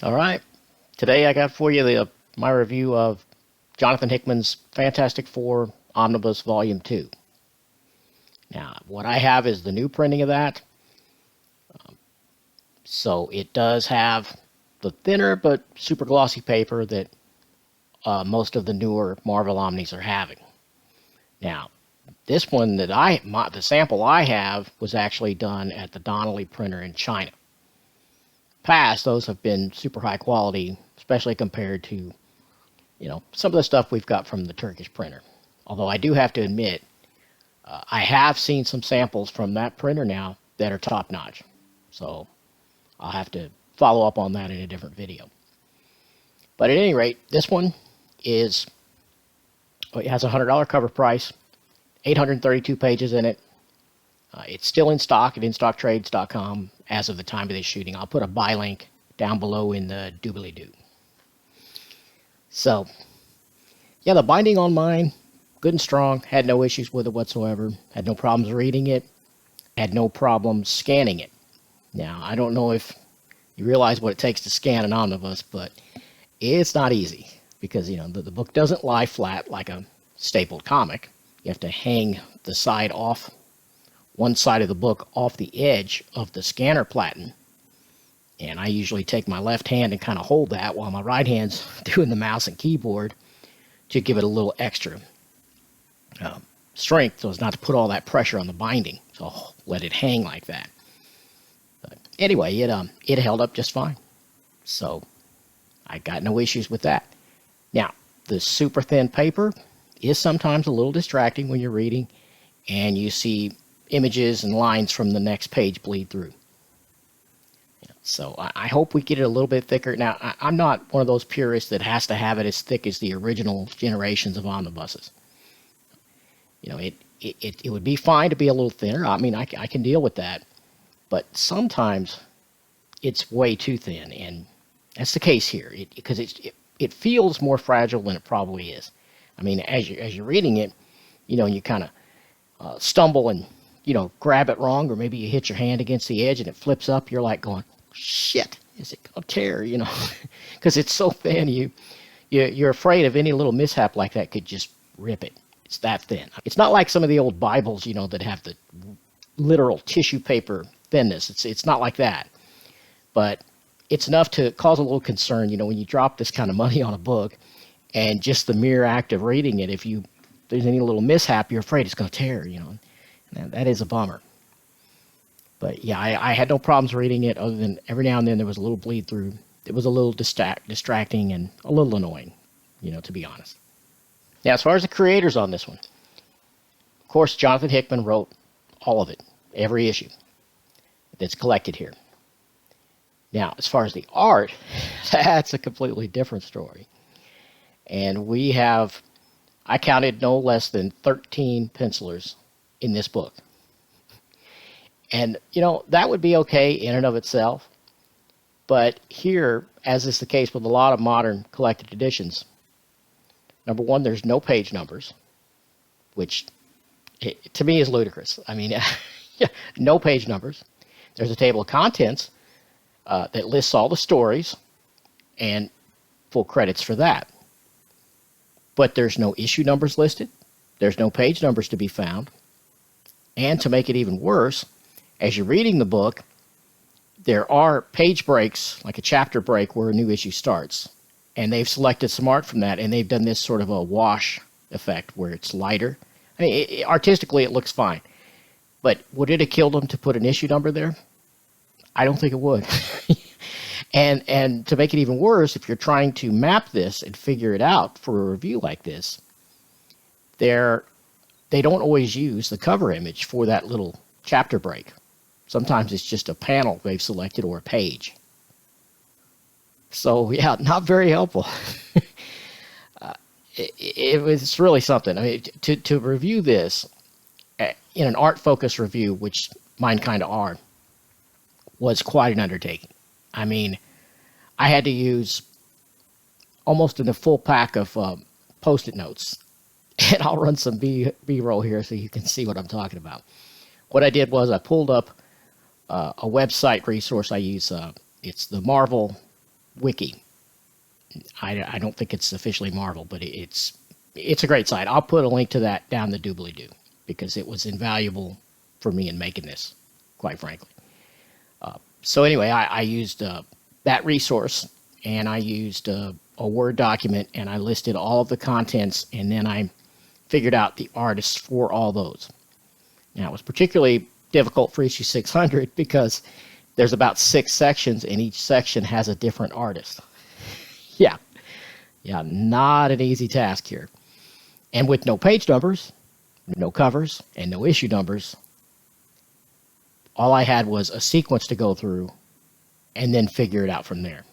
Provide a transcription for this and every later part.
All right. Today I got for you my review of Jonathan Hickman's Fantastic Four Omnibus Volume 2. Now, what I have is the new printing of that. So it does have the thinner but super glossy paper that most of the newer Marvel Omnis are having. Now, this one the sample I have was actually done at the Donnelly printer in China. Past, those have been super high quality, especially compared to, some of the stuff we've got from the Turkish printer. Although I do have to admit, I have seen some samples from that printer now that are top notch. So I'll have to follow up on that in a different video. But at any rate, this one it has a $100 cover price, 832 pages in it. It's still in stock at InStockTrades.com as of the time of this shooting. I'll put a buy link down below in the doobly-doo. So, yeah, the binding on mine, good and strong. Had no issues with it whatsoever. Had no problems reading it. Had no problems scanning it. Now, I don't know if you realize what it takes to scan an omnibus, but it's not easy because, the book doesn't lie flat like a stapled comic. You have to hang the side off, one side of the book off the edge of the scanner platen. And I usually take my left hand and kind of hold that while my right hand's doing the mouse and keyboard to give it a little extra strength so as not to put all that pressure on the binding. So I'll let it hang like that. But anyway, it held up just fine. So I got no issues with that. Now, the super thin paper is sometimes a little distracting when you're reading and you see images and lines from the next page bleed through. So I hope we get it a little bit thicker. Now, I'm not one of those purists that has to have it as thick as the original generations of omnibuses. It would be fine to be a little thinner. I mean, I can deal with that. But sometimes it's way too thin, and that's the case here because it feels more fragile than it probably is. I mean, as you're reading it, you kind of stumble and grab it wrong, or maybe you hit your hand against the edge and it flips up. You're like going, shit, is it gonna tear? Because it's so thin. You're afraid of any little mishap like that could just rip it. It's that thin. It's not like some of the old Bibles, that have the literal tissue paper thinness. It's not like that, but it's enough to cause a little concern. When you drop this kind of money on a book, and just the mere act of reading it, if there's any little mishap, you're afraid it's going to tear. And that is a bummer. But yeah, I had no problems reading it, other than every now and then there was a little bleed through. It was a little distracting and a little annoying, to be honest. Now, as far as the creators on this one, of course, Jonathan Hickman wrote all of it, every issue that's collected here. Now, as far as the art, that's a completely different story. And I counted no less than 13 pencilers in this book. And, that would be okay in and of itself. But here, as is the case with a lot of modern collected editions, number one, there's no page numbers, which to me is ludicrous. I mean, no page numbers. There's a table of contents that lists all the stories and full credits for that. But there's no issue numbers listed. There's no page numbers to be found. And to make it even worse, as you're reading the book, there are page breaks, like a chapter break where a new issue starts. And they've selected some art from that, and they've done this sort of a wash effect where it's lighter. I mean, artistically, it looks fine. But would it have killed them to put an issue number there? I don't think it would. And to make it even worse, if you're trying to map this and figure it out for a review like this, they don't always use the cover image for that little chapter break. Sometimes it's just a panel they've selected or a page. So, yeah, not very helpful. It was really something. I mean, to review this in an art-focused review, which mine kind of are, was quite an undertaking. I mean, I had to use almost a full pack of Post-it notes. And I'll run some B-roll here so you can see what I'm talking about. What I did was I pulled up a website resource I use. It's the Marvel wiki. I don't think it's officially Marvel, but it's a great site. I'll put a link to that down the doobly-doo because it was invaluable for me in making this, quite frankly. So anyway, I used that resource, and I used a Word document, and I listed all of the contents, and then I figured out the artists for all those. Now, it was particularly difficult for issue 600 because there's about 6 sections, and each section has a different artist. Yeah, not an easy task here. And with no page numbers, no covers, and no issue numbers, all I had was a sequence to go through and then figure it out from there.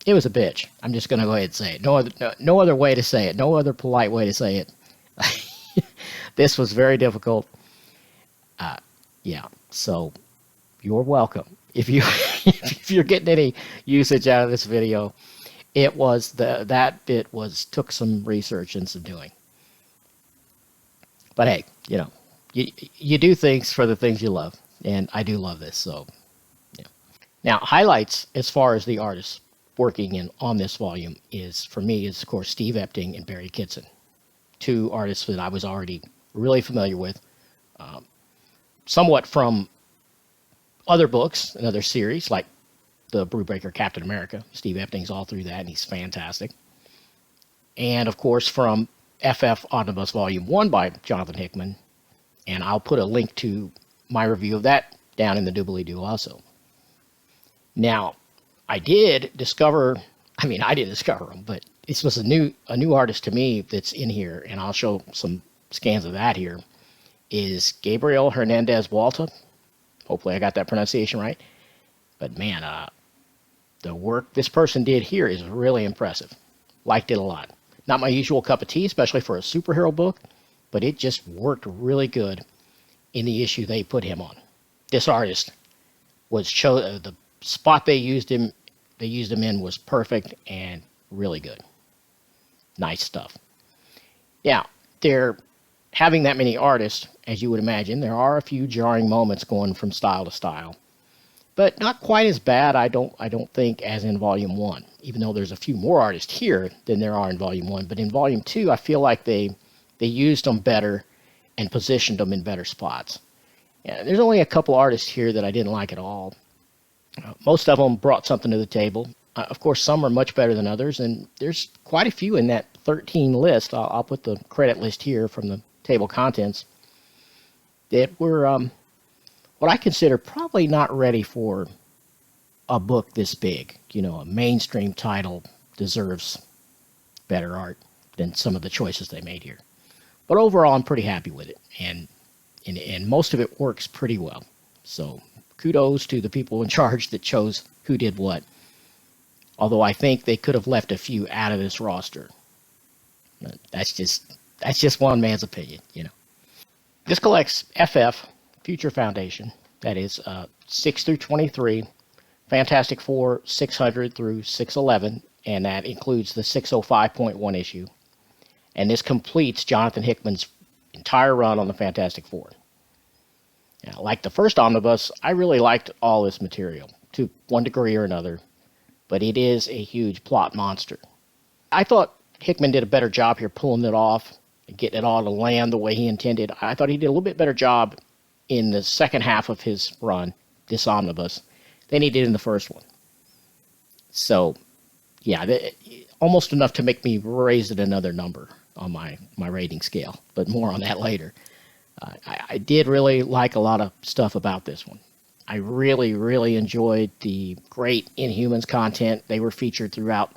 It was a bitch. I'm just going to go ahead and say it. No other way to say it. No other polite way to say it. This was very difficult. Yeah, so you're welcome. If you're getting any usage out of this video, it was that bit took some research and some doing. But hey, you do things for the things you love, and I do love this. So, yeah. Now, highlights as far as the artists working on this volume is, for me, is of course Steve Epting and Barry Kitson, 2 artists that I was already really familiar with, somewhat from other books and other series like the Brewbreaker Captain America. Steve Epting's all through that, and he's fantastic. And of course from FF Omnibus Volume 1 by Jonathan Hickman. And I'll put a link to my review of that down in the doobly-doo also. Now, I did discover them, but this was a new artist to me that's in here, and I'll show some scans of that here, is Gabriel Hernandez Walta. Hopefully I got that pronunciation right. But man, the work this person did here is really impressive. Liked it a lot. Not my usual cup of tea, especially for a superhero book, but it just worked really good in the issue they put him on. This artist was the spot they used him in was perfect and really good. Nice stuff. Now, they're having that many artists, as you would imagine, there are a few jarring moments going from style to style, but not quite as bad, I don't think, as in Volume 1, even though there's a few more artists here than there are in Volume 1. But in Volume 2, I feel like they used them better and positioned them in better spots. Yeah, there's only a couple artists here that I didn't like at all. Most of them brought something to the table. Of course, some are much better than others, and there's quite a few in that 13 list. I'll put the credit list here from the table contents that were what I consider probably not ready for a book this big. A mainstream title deserves better art than some of the choices they made here. But overall, I'm pretty happy with it, and most of it works pretty well. So kudos to the people in charge that chose who did what. Although I think they could have left a few out of this roster. But that's just one man's opinion, This collects FF, Future Foundation, that is 6 through 23, Fantastic Four 600 through 611, and that includes the 605.1 issue. And this completes Jonathan Hickman's entire run on the Fantastic Four. Now, like the first omnibus, I really liked all this material, to one degree or another, but it is a huge plot monster. I thought Hickman did a better job here pulling it off and getting it all to land the way he intended. I thought he did a little bit better job in the second half of his run, this omnibus, than he did in the first one. So, yeah, almost enough to make me raise it another number on my rating scale, but more on that later. I did really like a lot of stuff about this one. I really, really enjoyed the great Inhumans content. They were featured throughout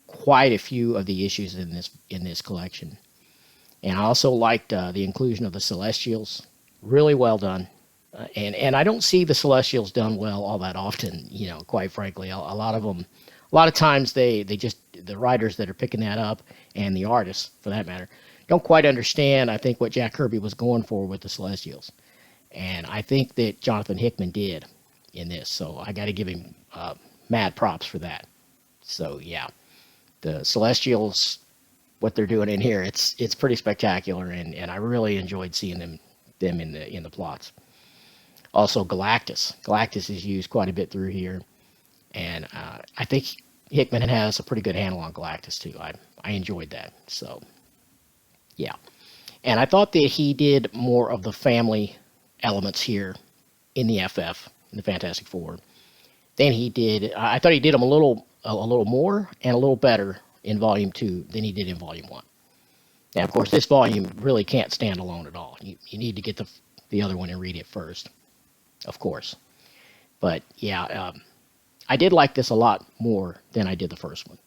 quite a few of the issues in this collection. And I also liked the inclusion of the Celestials. Really well done. And I don't see the Celestials done well all that often, quite frankly. A lot of times the writers that are picking that up, and the artists for that matter, don't quite understand, I think, what Jack Kirby was going for with the Celestials. And I think that Jonathan Hickman did in this. So I got to give him mad props for that. So yeah, the Celestials, what they're doing in here, it's pretty spectacular, and I really enjoyed seeing them in the plots. Also, Galactus is used quite a bit through here, And I think Hickman has a pretty good handle on Galactus, too. I enjoyed that. So, yeah. And I thought that he did more of the family elements here in the FF, in the Fantastic Four, than he did. I thought he did them a little more and a little better in Volume 2 than he did in Volume 1. Now, of course, this volume really can't stand alone at all. You need to get the other one and read it first, of course. But, yeah, I did like this a lot more than I did the first one.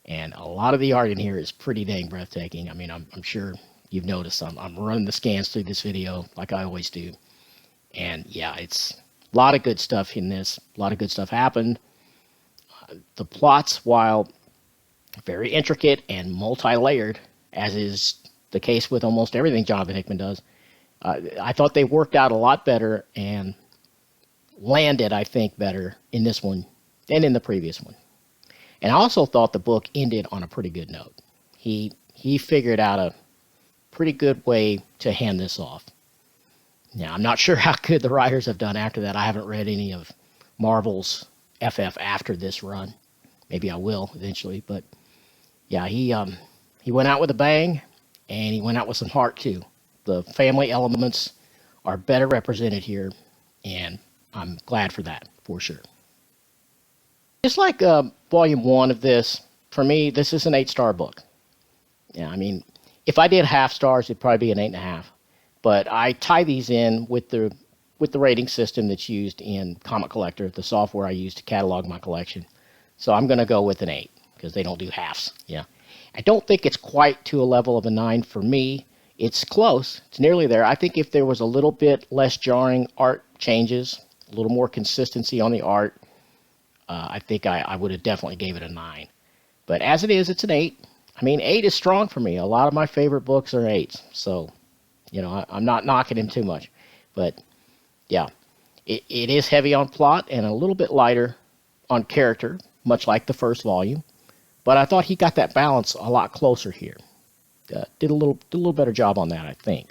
And a lot of the art in here is pretty dang breathtaking. I mean, I'm sure you've noticed I'm running the scans through this video like I always do. And, yeah, it's a lot of good stuff in this. A lot of good stuff happened. The plots, while very intricate and multi-layered, as is the case with almost everything Jonathan Hickman does, I thought they worked out a lot better and landed, I think, better in this one than in the previous one. And I also thought the book ended on a pretty good note. He figured out a pretty good way to hand this off. Now, I'm not sure how good the writers have done after that. I haven't read any of Marvel's FF after this run. Maybe I will eventually, but yeah, he went out with a bang, and he went out with some heart too. The family elements are better represented here, and I'm glad for that, for sure. Just like Volume 1 of this, for me, this is an 8-star book. Yeah, I mean, if I did half stars, it'd probably be an 8.5. But I tie these in with the rating system that's used in Comic Collector, the software I use to catalog my collection. So I'm going to go with an 8, because they don't do halves. Yeah. I don't think it's quite to a level of a 9 for me. It's close. It's nearly there. I think if there was a little bit less jarring art changes, a little more consistency on the art, I think I would have definitely gave it a 9. But as it is, it's an 8. I mean, 8 is strong for me. A lot of my favorite books are 8s. So, you know, I'm not knocking him too much. But, yeah, it is heavy on plot and a little bit lighter on character, much like the first volume. But I thought he got that balance a lot closer here. Did a little better job on that, I think.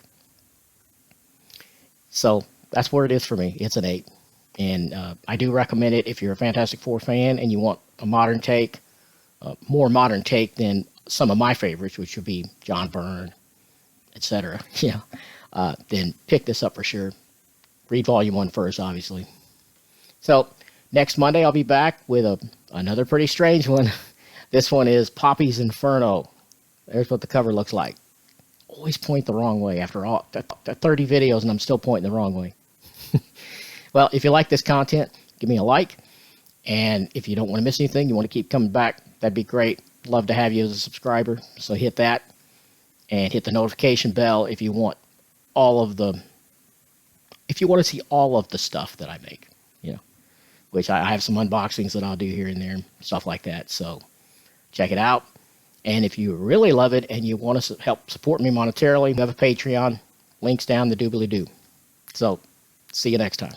So that's where it is for me. It's an 8. And I do recommend it if you're a Fantastic Four fan and you want a modern take, more modern take than some of my favorites, which would be John Byrne, etc. Yeah, then pick this up for sure. Read Volume 1 first, obviously. So next Monday I'll be back with another pretty strange one. This one is Poppy's Inferno. There's what the cover looks like. Always point the wrong way after all 30 videos and I'm still pointing the wrong way. Well, if you like this content, give me a like. And if you don't want to miss anything, you want to keep coming back, that'd be great. Love to have you as a subscriber. So hit that and hit the notification bell if you want to see all of the stuff that I make, you know, which I have some unboxings that I'll do here and there, stuff like that. So check it out. And if you really love it and you want to help support me monetarily, we have a Patreon. Links down the doobly-doo. So see you next time.